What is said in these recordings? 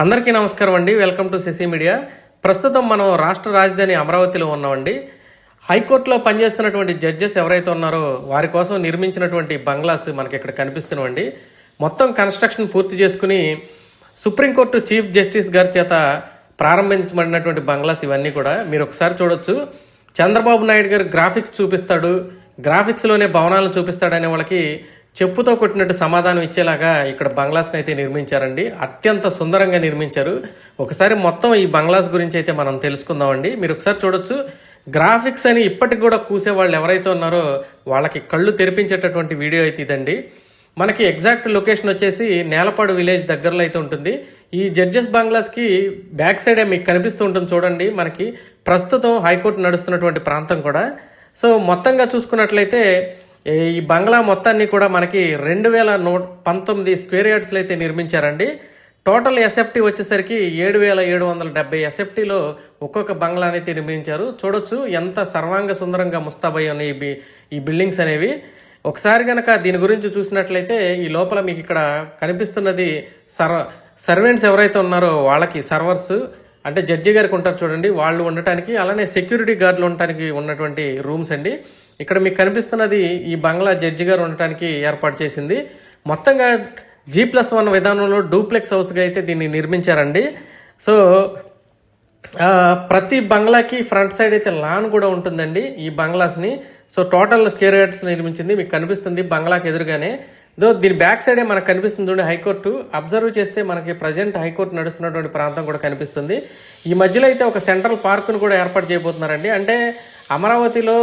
అందరికీ నమస్కారం అండి. Welcome to Shashi media. ప్రస్తుతం మనం రాష్ట్ర రాజధాని అమరావతిలో ఉన్నామండి. హైకోర్టులో పనిచేస్తున్నటువంటి జడ్జెస్ ఎవరైతే ఉన్నారో వారి కోసం నిర్మించినటువంటి బంగ్లాస్ మనకి ఇక్కడ కనిపిస్తున్నామండి. మొత్తం కన్స్ట్రక్షన్ పూర్తి చేసుకుని సుప్రీంకోర్టు చీఫ్ జస్టిస్ గారి చేత ప్రారంభించబడినటువంటి బంగ్లాస్ ఇవన్నీ కూడా మీరు ఒకసారి చూడొచ్చు. చంద్రబాబు నాయుడు గారు గ్రాఫిక్స్ చూపిస్తాడు, గ్రాఫిక్స్లోనే భవనాలను చూపిస్తాడనే వాళ్ళకి చెప్పుతో కొట్టినట్టు సమాధానం ఇచ్చేలాగా ఇక్కడ బంగ్లాస్ని అయితే నిర్మించారండి. అత్యంత సుందరంగా నిర్మించారు. ఒకసారి మొత్తం ఈ బంగ్లాస్ గురించి అయితే మనం తెలుసుకుందామండి. మీరు ఒకసారి చూడొచ్చు. గ్రాఫిక్స్ అని ఇప్పటికి కూడా కూసే వాళ్ళు ఎవరైతే ఉన్నారో వాళ్ళకి కళ్ళు తెరిపించేటటువంటి వీడియో అయితే ఇదండి. మనకి ఎగ్జాక్ట్ లొకేషన్ వచ్చేసి నేలపాడు విలేజ్ దగ్గరలో అయితే ఉంటుంది. ఈ జడ్జెస్ బంగ్లాస్కి బ్యాక్ సైడే మీకు కనిపిస్తూ ఉంటుంది చూడండి. మనకి ప్రస్తుతం హైకోర్టు నడుస్తున్నటువంటి ప్రాంతం కూడా. సో మొత్తంగా చూసుకున్నట్లయితే ఈ బంగ్లా మొత్తాన్ని కూడా మనకి 2119 స్క్వేర్ యార్డ్స్లో అయితే నిర్మించారండి. టోటల్ ఎస్ఎఫ్టీ వచ్చేసరికి 7770 ఎస్ఎఫ్టీలో ఒక్కొక్క బంగ్లాని అయితే నిర్మించారు. చూడొచ్చు ఎంత సర్వాంగ సుందరంగా ముస్తాబై ఉన్నాయి ఈ బిల్డింగ్స్ అనేవి. ఒకసారి కనుక దీని గురించి చూసినట్లయితే ఈ లోపల మీకు ఇక్కడ కనిపిస్తున్నది సర్వెంట్స్ ఎవరైతే ఉన్నారో వాళ్ళకి సర్వర్స్ అంటే జడ్జి గారికి ఉంటారు చూడండి, వాళ్ళు ఉండటానికి, అలానే సెక్యూరిటీ గార్డులు ఉండటానికి ఉన్నటువంటి రూమ్స్ అండి. ఇక్కడ మీకు కనిపిస్తున్నది ఈ బంగ్లా జడ్జి గారు ఉండటానికి ఏర్పాటు చేసింది. మొత్తంగా G+1 విధానంలో డూప్లెక్స్ హౌస్గా అయితే దీన్ని నిర్మించారండి. సో ప్రతి బంగ్లాకి ఫ్రంట్ సైడ్ అయితే లాన్ కూడా ఉంటుందండి ఈ బంగ్లాస్ని. సో టోటల్ స్క్వేర్ యార్డ్స్ నిర్మించింది మీకు కనిపిస్తుంది బంగ్లాకి ఎదురుగానే. దీని బ్యాక్ సైడే మనకు కనిపిస్తుంది చూడండి హైకోర్టు. అబ్జర్వ్ చేస్తే మనకి ప్రజెంట్ హైకోర్టు నడుస్తున్నటువంటి ప్రాంతం కూడా కనిపిస్తుంది. ఈ మధ్యలో అయితే ఒక సెంట్రల్ పార్కును కూడా ఏర్పాటు చేయబోతున్నారండి. అంటే అమరావతిలో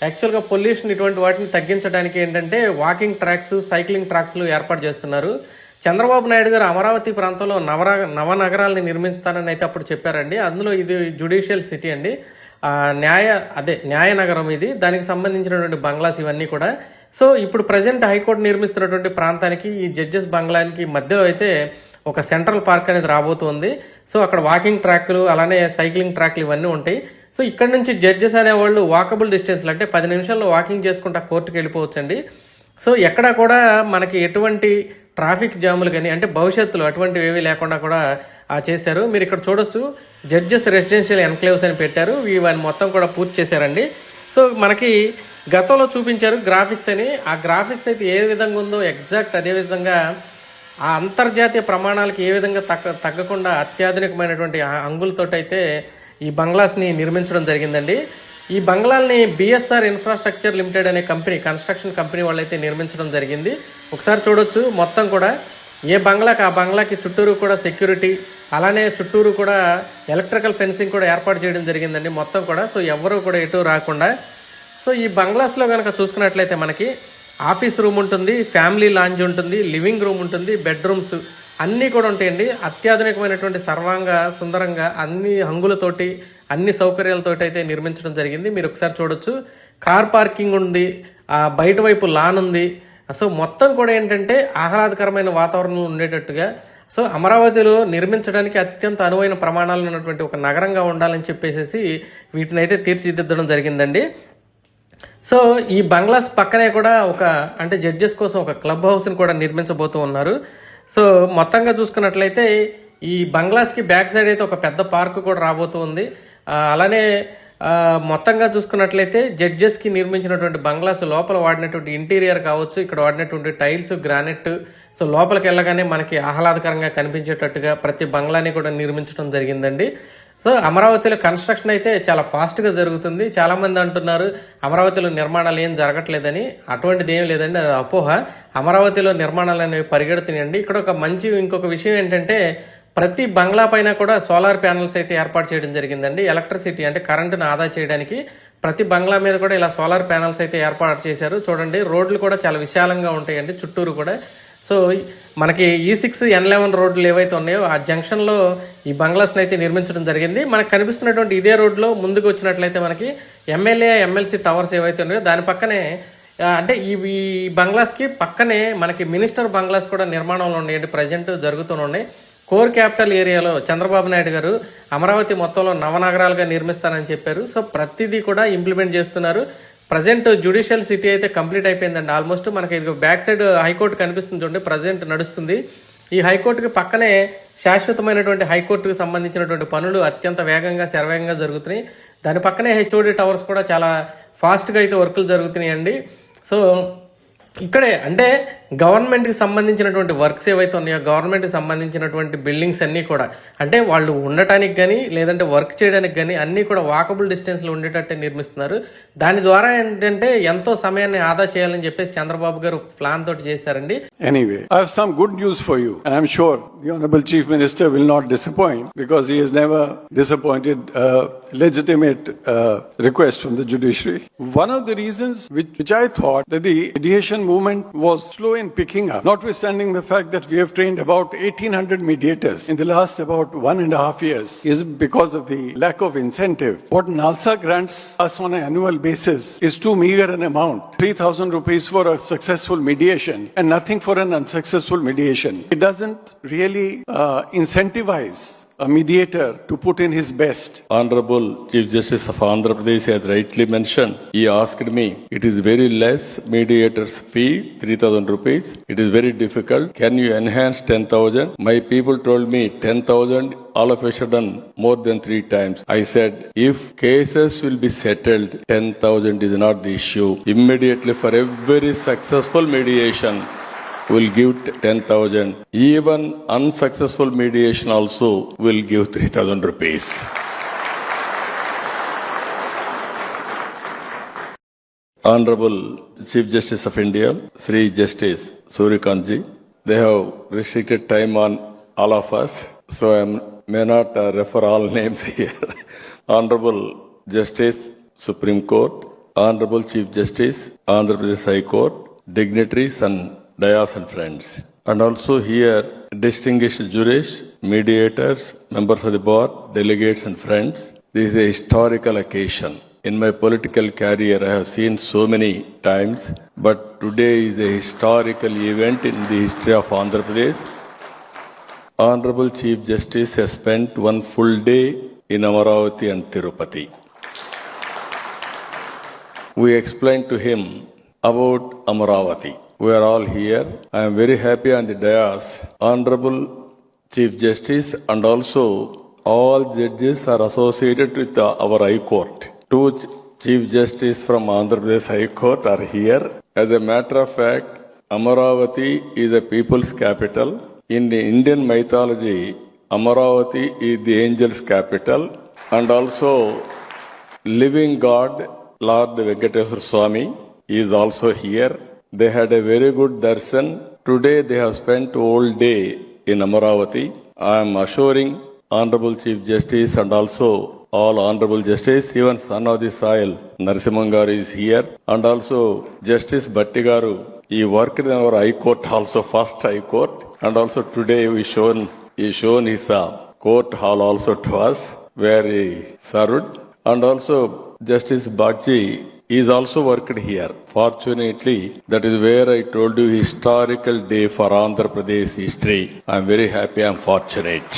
యాక్చువల్గా పొల్యూషన్ ఇటువంటి వాటిని తగ్గించడానికి ఏంటంటే వాకింగ్ ట్రాక్స్, సైక్లింగ్ ట్రాక్స్లు ఏర్పాటు చేస్తున్నారు. చంద్రబాబు నాయుడు గారు అమరావతి ప్రాంతంలో నవనగరాలని నిర్మిస్తానని అయితే అప్పుడు చెప్పారండి. అందులో ఇది జ్యుడిషియల్ సిటీ అండి, న్యాయ నగరం ఇది. దానికి సంబంధించినటువంటి బంగ్లాస్ ఇవన్నీ కూడా. సో ఇప్పుడు ప్రజెంట్ హైకోర్టు నిర్మిస్తున్నటువంటి ప్రాంతానికి ఈ జడ్జెస్ బంగ్లానికి మధ్యలో అయితే ఒక సెంట్రల్ పార్క్ అనేది రాబోతుంది. సో అక్కడ వాకింగ్ ట్రాక్లు అలానే సైక్లింగ్ ట్రాక్లు ఇవన్నీ ఉంటాయి. సో ఇక్కడ నుంచి జడ్జెస్ అనేవాళ్ళు వాకబుల్ డిస్టెన్స్లో అంటే 10 నిమిషాల్లో వాకింగ్ చేసుకుంటా కోర్టుకు వెళ్ళిపోవచ్చండి. సో ఎక్కడ కూడా మనకి ఎటువంటి ట్రాఫిక్ జాములు కానీ అంటే భవిష్యత్తులో అటువంటివి ఏమీ లేకుండా కూడా చేశారు. మీరు ఇక్కడ చూడొచ్చు జడ్జెస్ రెసిడెన్షియల్ ఎన్క్లేవ్స్ అని పెట్టారు. ఇవన్నీ మొత్తం కూడా పూర్తి చేశారండి. సో మనకి గతంలో చూపించారు గ్రాఫిక్స్ అని. ఆ గ్రాఫిక్స్ అయితే ఏ విధంగా ఉందో ఎగ్జాక్ట్ అదే విధంగా ఆ అంతర్జాతీయ ప్రమాణాలకు ఏ విధంగా తగ్గకుండా అత్యాధునికమైనటువంటి అంగులతోటైతే ఈ బంగ్లాస్ని నిర్మించడం జరిగిందండి. ఈ బంగ్లాల్ని బిఎస్ఆర్ ఇన్ఫ్రాస్ట్రక్చర్ లిమిటెడ్ అనే కంపెనీ, కన్స్ట్రక్షన్ కంపెనీ వాళ్ళైతే నిర్మించడం జరిగింది. ఒకసారి చూడొచ్చు మొత్తం కూడా ఏ బంగ్లాకి ఆ బంగ్లాకి చుట్టూరు కూడా సెక్యూరిటీ, అలానే చుట్టూరు కూడా ఎలక్ట్రికల్ ఫెన్సింగ్ కూడా ఏర్పాటు చేయడం జరిగిందండి మొత్తం కూడా. సో ఎవరు కూడా ఎటు రాకుండా. సో ఈ బంగ్లాస్లో కనుక చూసుకున్నట్లయితే మనకి ఆఫీస్ రూమ్ ఉంటుంది, ఫ్యామిలీ లాంజ్ ఉంటుంది, లివింగ్ రూమ్ ఉంటుంది, బెడ్రూమ్స్ అన్నీ కూడా ఉంటాయండి. అత్యాధునికమైనటువంటి సర్వాంగ సుందరంగా అన్ని హంగులతోటి అన్ని సౌకర్యాలతోటి అయితే నిర్మించడం జరిగింది. మీరు ఒకసారి చూడొచ్చు. కార్ పార్కింగ్ ఉంది, బయట వైపు లాన్ ఉంది. సో మొత్తం కూడా ఏంటంటే ఆహ్లాదకరమైన వాతావరణం ఉండేటట్టుగా సో అమరావతిలో నిర్మించడానికి అత్యంత అనువైన ప్రమాణాలు ఉన్నటువంటి ఒక నగరంగా ఉండాలని చెప్పేసి వీటిని అయితే తీర్చిదిద్దడం జరిగిందండి. సో ఈ బంగ్లాస్ పక్కనే కూడా ఒక అంటే జడ్జెస్ కోసం ఒక క్లబ్ హౌస్ని కూడా నిర్మించబోతూ ఉన్నారు. సో మొత్తంగా చూసుకున్నట్లయితే ఈ బంగ్లాస్కి బ్యాక్ సైడ్ అయితే ఒక పెద్ద పార్క్ కూడా రాబోతూ ఉంది. అలానే మొత్తంగా చూసుకున్నట్లయితే జడ్జెస్కి నిర్మించినటువంటి బంగ్లాస్ లోపల వాడినటువంటి ఇంటీరియర్ కావచ్చు, ఇక్కడ వాడినటువంటి టైల్స్, గ్రానైట్, సో లోపలికి వెళ్ళగానే మనకి ఆహ్లాదకరంగా కనిపించేటట్టుగా ప్రతి బంగ్లాని కూడా నిర్మించడం జరిగిందండి. సో అమరావతిలో కన్స్ట్రక్షన్ అయితే చాలా ఫాస్ట్గా జరుగుతుంది. చాలామంది అంటున్నారు అమరావతిలో నిర్మాణాలు ఏం జరగట్లేదని. అటువంటిది ఏం లేదండి, అది అపోహ. అమరావతిలో నిర్మాణాలు అనేవి పరిగెడుతున్నాయండి. ఇక్కడ ఇంకొక విషయం ఏంటంటే ప్రతి బంగ్లా పైన కూడా సోలార్ ప్యానల్స్ అయితే ఏర్పాటు చేయడం జరిగిందండి. ఎలక్ట్రిసిటీ అంటే కరెంటును ఆదా చేయడానికి ప్రతి బంగ్లా మీద కూడా ఇలా సోలార్ ప్యానల్స్ అయితే ఏర్పాటు చేశారు. చూడండి రోడ్లు కూడా చాలా విశాలంగా ఉంటాయండి చుట్టూరు కూడా. సో మనకి E6, N11 రోడ్లు ఏవైతే ఉన్నాయో ఆ జంక్షన్లో ఈ బంగ్లాస్ని అయితే నిర్మించడం జరిగింది. మనకు కనిపిస్తున్నటువంటి ఇదే రోడ్లో ముందుకు వచ్చినట్లయితే మనకి ఎమ్మెల్యే, ఎమ్మెల్సీ టవర్స్ ఏవైతే ఉన్నాయో దాని పక్కనే అంటే ఈ బంగ్లాస్కి పక్కనే మనకి మినిస్టర్ బంగ్లాస్ కూడా నిర్మాణంలో ఉన్నాయండి. ప్రజెంట్ జరుగుతూనే కోర్ క్యాపిటల్ ఏరియాలో చంద్రబాబు నాయుడు గారు అమరావతి మొత్తంలో నవనగరాలుగా నిర్మిస్తానని చెప్పారు. సో ప్రతిదీ కూడా ఇంప్లిమెంట్ చేస్తున్నారు. ప్రజెంట్ జ్యుడిషియల్ సిటీ అయితే కంప్లీట్ అయిపోయిందండి ఆల్మోస్ట్. మనకి ఇది బ్యాక్ సైడ్ హైకోర్టు కనిపిస్తుంది చూడండి, ప్రజెంట్ నడుస్తుంది. ఈ హైకోర్టుకి పక్కనే శాశ్వతమైనటువంటి హైకోర్టుకు సంబంధించినటువంటి పనులు అత్యంత వేగంగా శరవేగంగా జరుగుతున్నాయి. దాని పక్కనే హెచ్ఓడి టవర్స్ కూడా చాలా ఫాస్ట్గా అయితే వర్కులు జరుగుతున్నాయండి. సో ఇక్కడే అంటే గవర్నమెంట్కి సంబంధించినటువంటి వర్క్స్ ఏవైతే ఉన్నాయో, గవర్నమెంట్కి సంబంధించినటువంటి బిల్డింగ్స్ అన్నీ కూడా అంటే వాళ్ళు ఉండటానికి కానీ లేదంటే వర్క్ చేయడానికి కానీ అన్నీ కూడా వాకబుల్ డిస్టెన్స్లో ఉండేటట్టే నిర్మిస్తున్నారు. దాని ద్వారా ఏంటంటే ఎంతో సమయాన్ని ఆదా చేయాలని చెప్పేసి చంద్రబాబు గారు ప్లాన్ తోటి చేశారండి. Anyway, I have some good news for you. And I'm sure the Honorable Chief Minister will not disappoint because he has never disappointed a legitimate request from the judiciary. One of the reasons which I thought that the mediation movement was slow in picking up, notwithstanding the fact that we have trained about 1,800 mediators in the last about 1.5 years, is because of the lack of incentive. What NALSA grants us on an annual basis is too meager an amount, 3,000 rupees for a successful mediation and nothing for an unsuccessful mediation. It doesn't really incentivize a mediator to put in his best. Honorable Chief Justice of Andhra Pradesh has rightly mentioned. He asked me, it is very less mediator's fee, 3,000 rupees. It is very difficult. Can you enhance 10,000? My people told me 10,000 all of a sudden more than 3 times. I said, if cases will be settled, 10,000 is not the issue. Immediately for every successful mediation, will give 10,000. Even unsuccessful mediation also will give 3,000 rupees. Honorable Chief Justice of India, Sri Justice Suryakanth ji, they have restricted time on all of us, so I may not refer all names here. Honorable Justice Supreme Court, Honorable Chief Justice, Andhra Pradesh High Court, dignitaries and dais and friends. And also here, distinguished jurists, mediators, members of the board, delegates and friends. This is a historical occasion. In my political career, I have seen so many times, but today is a historical event in the history of Andhra Pradesh. Honorable Chief Justice has spent one full day in Amaravati and Tirupati. We explained to him about Amaravati. We are all here. I am very happy on the dais. Honorable Chief Justice and also all judges are associated with our High Court. 2 Chief Justice from Andhra Pradesh High Court are here. As a matter of fact, Amaravati is the people's capital. In the Indian mythology, Amaravati is the angel's capital. And also, living God, Lord Venkateswara Swami, is also here. They had a very good darshan. Today they have spent all day in Amaravati. I am assuring Honorable Chief Justice and also all Honorable Justice, even son of the soil, Narasimhangaru is here. And also Justice Bhattigaru, he worked in our High Court also, first High Court. And also today he shown his court hall also to us, where he served. And also Justice Bagchi, he is also worked here. Fortunately, that is where I told you historical day for Andhra Pradesh history. I am very happy, I am fortunate.